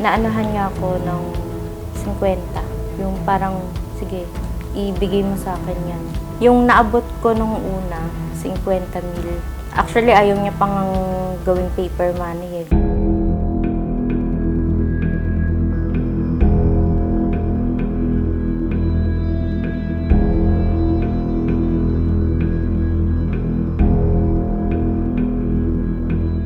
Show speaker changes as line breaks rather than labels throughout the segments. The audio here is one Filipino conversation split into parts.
naanahan niya ako ng 50. Yung parang, sige, ibigay mo sa akin yan. Yung naabot ko nung una, 50,000. Actually, ayaw niya pang gawing paper money eh.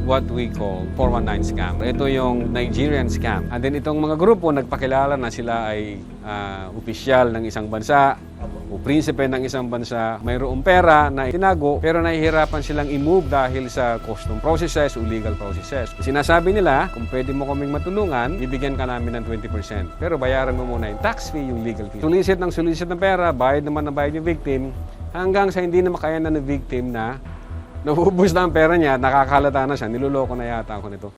What we call 419 scam. Ito yung Nigerian scam. And then itong mga grupo nagpakilala na sila ay opisyal ng isang bansa o prinsipe ng isang bansa, mayroong pera na tinago pero nahihirapan silang i-move dahil sa custom processes o legal processes. Sinasabi nila, kung pwede mo kaming matulungan, bibigyan ka namin ng 20%. Pero bayaran mo muna yung tax fee, yung legal fee. Sulisit ng pera, bayad naman ng bayad yung victim, hanggang sa hindi na makaya na ng victim na naubos na ang pera niya, nakakalata na siya, niloloko na yata ako nito.